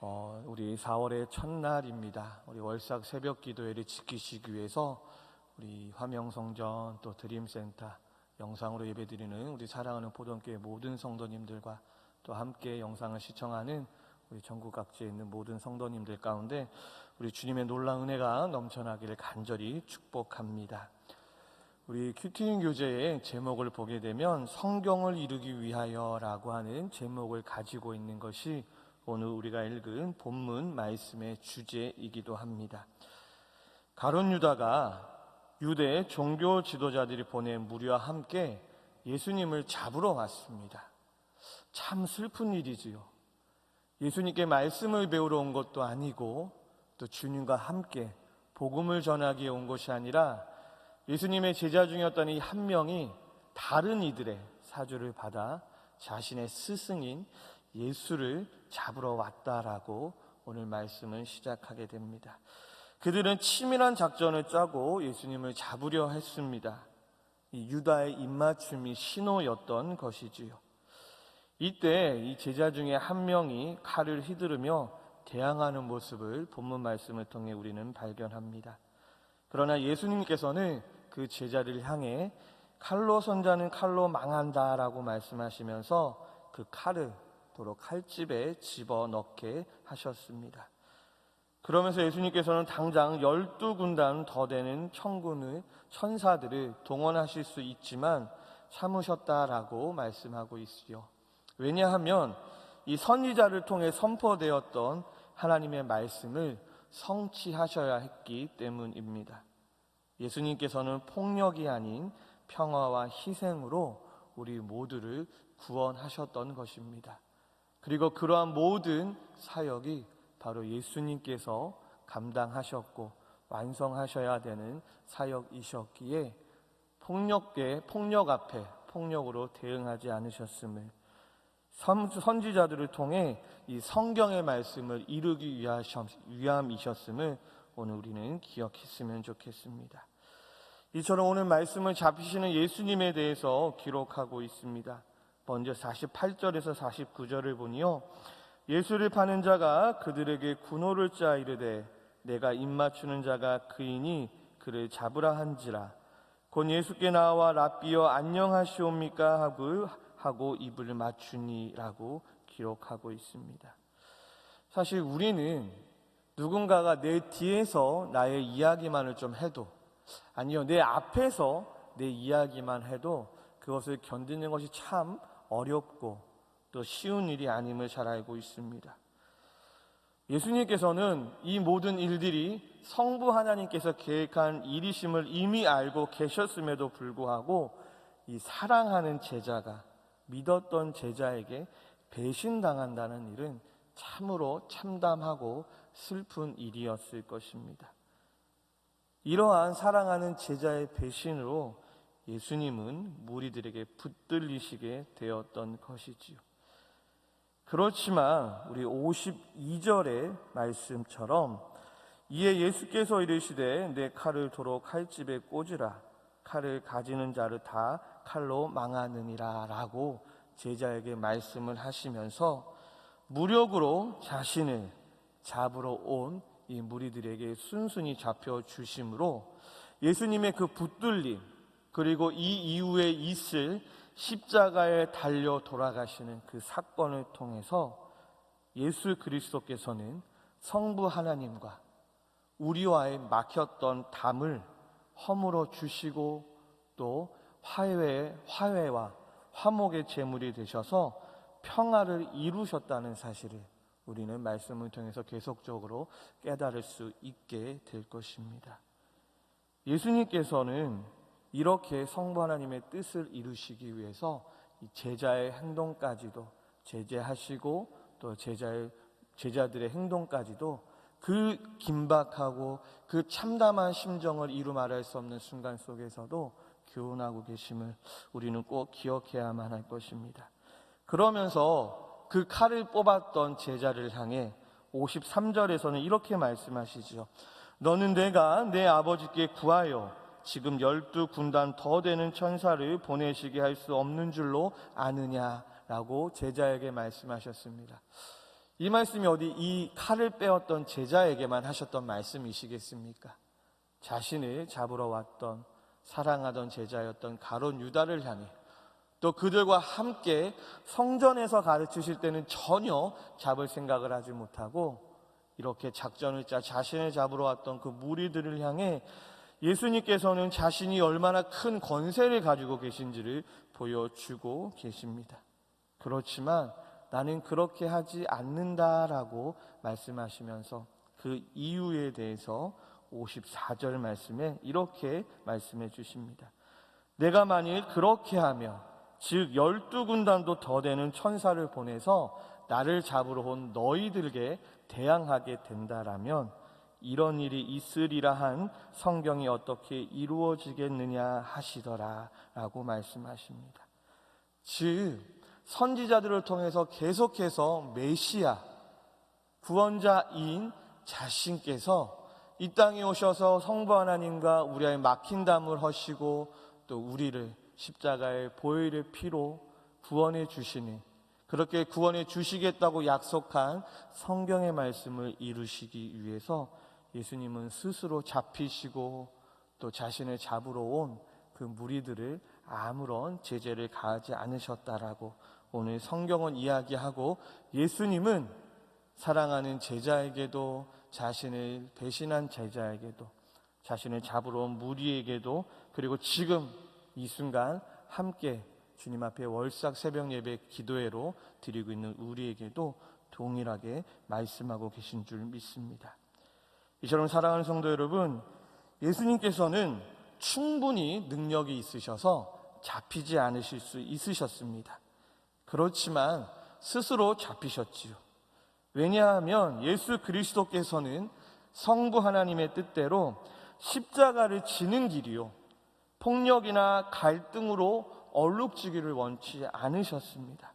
우리 4월의 첫날입니다. 우리 월삭 새벽 기도회를 지키시기 위해서 우리 화명성전 또 드림센터 영상으로 예배드리는 우리 사랑하는 포동교회 모든 성도님들과 또 함께 영상을 시청하는 우리 전국 각지에 있는 모든 성도님들 가운데 우리 주님의 놀라운 은혜가 넘쳐나기를 간절히 축복합니다. 우리 큐티인 교재의 제목을 보게 되면 성경을 이루기 위하여라고 하는 제목을 가지고 있는 것이 오늘 우리가 읽은 본문 말씀의 주제이기도 합니다. 가룟 유다가 유대 종교 지도자들이 보낸 무리와 함께 예수님을 잡으러 왔습니다. 참 슬픈 일이지요. 예수님께 말씀을 배우러 온 것도 아니고 또 주님과 함께 복음을 전하기에 온 것이 아니라 예수님의 제자 중이었던 이 한 명이 다른 이들의 사주를 받아 자신의 스승인 예수를 잡으러 왔다라고 오늘 말씀을 시작하게 됩니다. 그들은 치밀한 작전을 짜고 예수님을 잡으려 했습니다. 이 유다의 입맞춤이 신호였던 것이지요. 이때 이 제자 중에 한 명이 칼을 휘두르며 대항하는 모습을 본문 말씀을 통해 우리는 발견합니다. 그러나 예수님께서는 그 제자를 향해 칼로 손자는 칼로 망한다라고 말씀하시면서 그 칼을 도로 칼집에 집어넣게 하셨습니다. 그러면서 예수님께서는 당장 12군단 더 되는 천군의 천사들을 동원하실 수 있지만 참으셨다라고 말씀하고 있지요. 왜냐하면 이 선지자를 통해 선포되었던 하나님의 말씀을 성취하셔야 했기 때문입니다. 예수님께서는 폭력이 아닌 평화와 희생으로 우리 모두를 구원하셨던 것입니다. 그리고 그러한 모든 사역이 바로 예수님께서 감당하셨고 완성하셔야 되는 사역이셨기에 폭력 앞에 폭력으로 대응하지 않으셨음을, 선지자들을 통해 이 성경의 말씀을 이루기 위함이셨음을 오늘 우리는 기억했으면 좋겠습니다. 이처럼 오늘 말씀을 잡히시는 예수님에 대해서 기록하고 있습니다. 먼저 48절에서 49절을 보니요, 예수를 파는 자가 그들에게 군호를 짜 이르되 내가 입맞추는 자가 그이니 그를 잡으라 한지라. 곧 예수께 나와 랍비여 안녕하시옵니까 하고 입을 맞추니라고 기록하고 있습니다. 사실 우리는 누군가가 내 뒤에서 나의 이야기만을 좀 해도, 아니요, 내 앞에서 내 이야기만 해도 그것을 견디는 것이 참 어렵고 또 쉬운 일이 아님을 잘 알고 있습니다. 예수님께서는 이 모든 일들이 성부 하나님께서 계획한 일이심을 이미 알고 계셨음에도 불구하고 이 사랑하는 제자가 믿었던 제자에게 배신당한다는 일은 참으로 참담하고 슬픈 일이었을 것입니다. 이러한 사랑하는 제자의 배신으로 예수님은 무리들에게 붙들리시게 되었던 것이지요. 그렇지만 우리 52절의 말씀처럼 이에 예수께서 이르시되 내 칼을 도로 칼집에 꽂으라. 칼을 가지는 자를 다 칼로 망하느니라 라고 제자에게 말씀을 하시면서 무력으로 자신을 잡으러 온 이 무리들에게 순순히 잡혀주심으로 예수님의 그 붙들림, 그리고 이 이후에 있을 십자가에 달려 돌아가시는 그 사건을 통해서 예수 그리스도께서는 성부 하나님과 우리와의 막혔던 담을 허물어 주시고 또 화해와 화목의 제물이 되셔서 평화를 이루셨다는 사실을 우리는 말씀을 통해서 계속적으로 깨달을 수 있게 될 것입니다. 예수님께서는 이렇게 성부 하나님의 뜻을 이루시기 위해서 제자의 행동까지도 제재하시고 또 제자들의 행동까지도 그 긴박하고 그 참담한 심정을 이루 말할 수 없는 순간 속에서도 교훈하고 계심을 우리는 꼭 기억해야만 할 것입니다. 그러면서 그 칼을 뽑았던 제자를 향해 53절에서는 이렇게 말씀하시죠. 너는 내가 내 아버지께 구하여 지금 12군단 더 되는 천사를 보내시게 할 수 없는 줄로 아느냐라고 제자에게 말씀하셨습니다. 이 말씀이 어디 이 칼을 빼었던 제자에게만 하셨던 말씀이시겠습니까? 자신을 잡으러 왔던 사랑하던 제자였던 가룟 유다를 향해, 또 그들과 함께 성전에서 가르치실 때는 전혀 잡을 생각을 하지 못하고 이렇게 작전을 짜 자신을 잡으러 왔던 그 무리들을 향해 예수님께서는 자신이 얼마나 큰 권세를 가지고 계신지를 보여주고 계십니다. 그렇지만 나는 그렇게 하지 않는다라고 말씀하시면서 그 이유에 대해서 54절 말씀에 이렇게 말씀해 주십니다. 내가 만일 그렇게 하면 즉 12군단도 더 되는 천사를 보내서 나를 잡으러 온 너희들에게 대항하게 된다라면 이런 일이 있으리라 한 성경이 어떻게 이루어지겠느냐 하시더라 라고 말씀하십니다. 즉 선지자들을 통해서 계속해서 메시아 구원자인 자신께서 이 땅에 오셔서 성부 하나님과 우리의 막힌 담을 허시고 또 우리를 십자가의 보혈의 피로 구원해 주시는, 그렇게 구원해 주시겠다고 약속한 성경의 말씀을 이루시기 위해서 예수님은 스스로 잡히시고 또 자신을 잡으러 온 그 무리들을 아무런 제재를 가하지 않으셨다라고 오늘 성경은 이야기하고, 예수님은 사랑하는 제자에게도, 자신을 배신한 제자에게도, 자신을 잡으러 온 무리에게도, 그리고 지금 이 순간 함께 주님 앞에 월삭 새벽 예배 기도회로 드리고 있는 우리에게도 동일하게 말씀하고 계신 줄 믿습니다. 이처럼 사랑하는 성도 여러분, 예수님께서는 충분히 능력이 있으셔서 잡히지 않으실 수 있으셨습니다. 그렇지만 스스로 잡히셨지요. 왜냐하면 예수 그리스도께서는 성부 하나님의 뜻대로 십자가를 지는 길이요, 폭력이나 갈등으로 얼룩지기를 원치 않으셨습니다.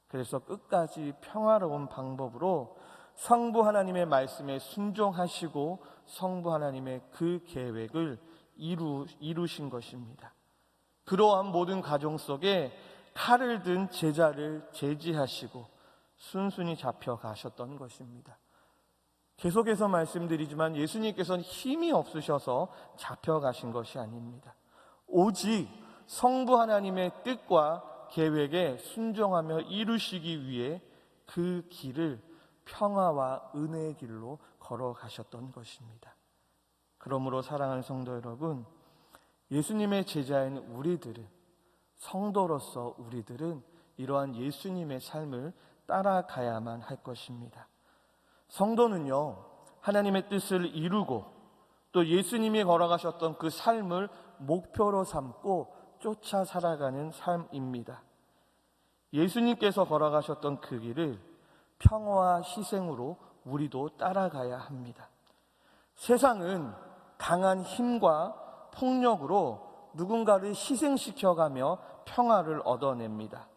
그래서 끝까지 평화로운 방법으로 성부 하나님의 말씀에 순종하시고 성부 하나님의 그 계획을 이루신 것입니다. 그러한 모든 과정 속에 칼을 든 제자를 제지하시고 순순히 잡혀가셨던 것입니다. 계속해서 말씀드리지만 예수님께서는 힘이 없으셔서 잡혀가신 것이 아닙니다. 오직 성부 하나님의 뜻과 계획에 순종하며 이루시기 위해 그 길을 평화와 은혜의 길로 걸어가셨던 것입니다. 그러므로 사랑하는 성도 여러분, 예수님의 제자인 우리들은, 성도로서 우리들은 이러한 예수님의 삶을 따라가야만 할 것입니다. 성도는요, 하나님의 뜻을 이루고 또 예수님이 걸어가셨던 그 삶을 목표로 삼고 쫓아 살아가는 삶입니다. 예수님께서 걸어가셨던 그 길을 평화와 희생으로 우리도 따라가야 합니다. 세상은 강한 힘과 폭력으로 누군가를 희생시켜가며 평화를 얻어냅니다.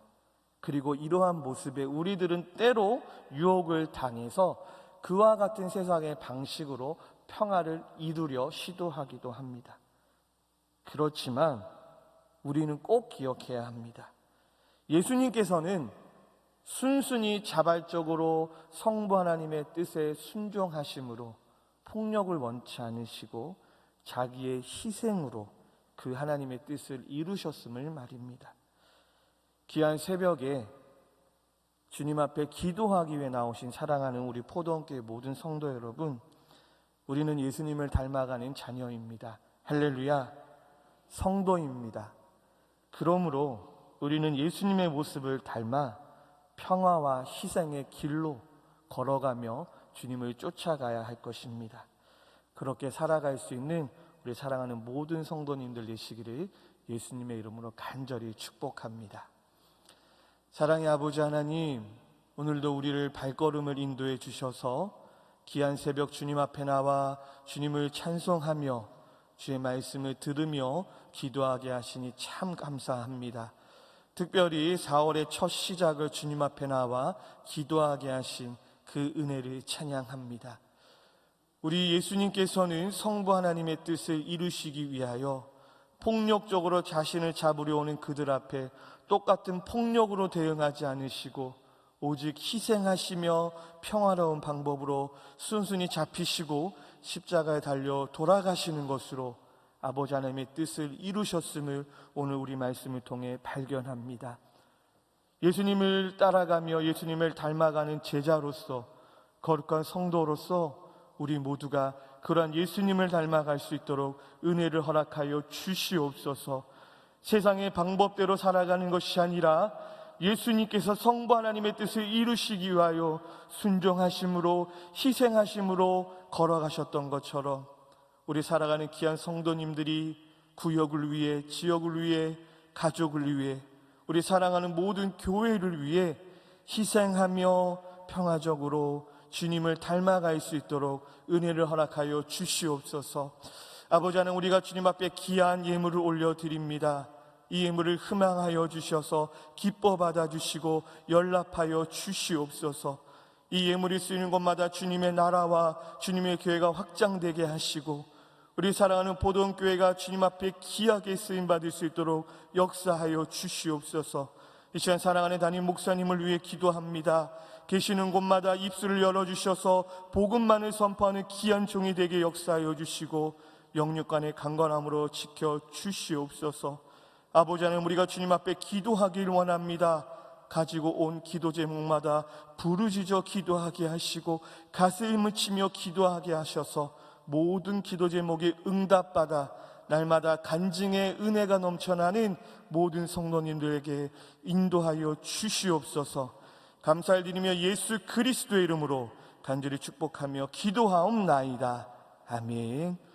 그리고 이러한 모습에 우리들은 때로 유혹을 당해서 그와 같은 세상의 방식으로 평화를 이루려 시도하기도 합니다. 그렇지만 우리는 꼭 기억해야 합니다. 예수님께서는 순순히 자발적으로 성부 하나님의 뜻에 순종하심으로 폭력을 원치 않으시고 자기의 희생으로 그 하나님의 뜻을 이루셨음을 말입니다. 귀한 새벽에 주님 앞에 기도하기 위해 나오신 사랑하는 우리 포도원교회 모든 성도 여러분, 우리는 예수님을 닮아가는 자녀입니다. 할렐루야, 성도입니다. 그러므로 우리는 예수님의 모습을 닮아 평화와 희생의 길로 걸어가며 주님을 쫓아가야 할 것입니다. 그렇게 살아갈 수 있는 우리 사랑하는 모든 성도님들 되시기를 예수님의 이름으로 간절히 축복합니다. 사랑의 아버지 하나님, 오늘도 우리를 발걸음을 인도해 주셔서 귀한 새벽 주님 앞에 나와 주님을 찬송하며 주의 말씀을 들으며 기도하게 하시니 참 감사합니다. 특별히 4월의 첫 시작을 주님 앞에 나와 기도하게 하신 그 은혜를 찬양합니다. 우리 예수님께서는 성부 하나님의 뜻을 이루시기 위하여 폭력적으로 자신을 잡으려 오는 그들 앞에 똑같은 폭력으로 대응하지 않으시고 오직 희생하시며 평화로운 방법으로 순순히 잡히시고 십자가에 달려 돌아가시는 것으로 아버지 하나님의 뜻을 이루셨음을 오늘 우리 말씀을 통해 발견합니다. 예수님을 따라가며 예수님을 닮아가는 제자로서, 거룩한 성도로서 우리 모두가 그러한 예수님을 닮아갈 수 있도록 은혜를 허락하여 주시옵소서. 세상의 방법대로 살아가는 것이 아니라 예수님께서 성부 하나님의 뜻을 이루시기 위하여 순종하심으로 희생하심으로 걸어가셨던 것처럼 우리 살아가는 귀한 성도님들이 구역을 위해, 지역을 위해, 가족을 위해, 우리 사랑하는 모든 교회를 위해 희생하며 평화적으로 주님을 닮아갈 수 있도록 은혜를 허락하여 주시옵소서. 아버지 하나님, 우리가 주님 앞에 귀한 예물을 올려드립니다. 이 예물을 희망하여 주셔서 기뻐 받아주시고 연락하여 주시옵소서. 이 예물이 쓰이는 곳마다 주님의 나라와 주님의 교회가 확장되게 하시고 우리 사랑하는 보돈교회가 주님 앞에 귀하게 쓰임받을 수 있도록 역사하여 주시옵소서. 이 시간 사랑하는 담임 목사님을 위해 기도합니다. 계시는 곳마다 입술을 열어주셔서 복음만을 선포하는 귀한 종이 되게 역사하여 주시고 영육간의 강건함으로 지켜주시옵소서. 아버지 하나님, 우리가 주님 앞에 기도하길 원합니다. 가지고 온 기도 제목마다 부르짖어 기도하게 하시고 가슴을 치며 기도하게 하셔서 모든 기도 제목에 응답받아 날마다 간증의 은혜가 넘쳐나는 모든 성도님들에게 인도하여 주시옵소서. 감사를 드리며 예수 그리스도의 이름으로 간절히 축복하며 기도하옵나이다. 아멘.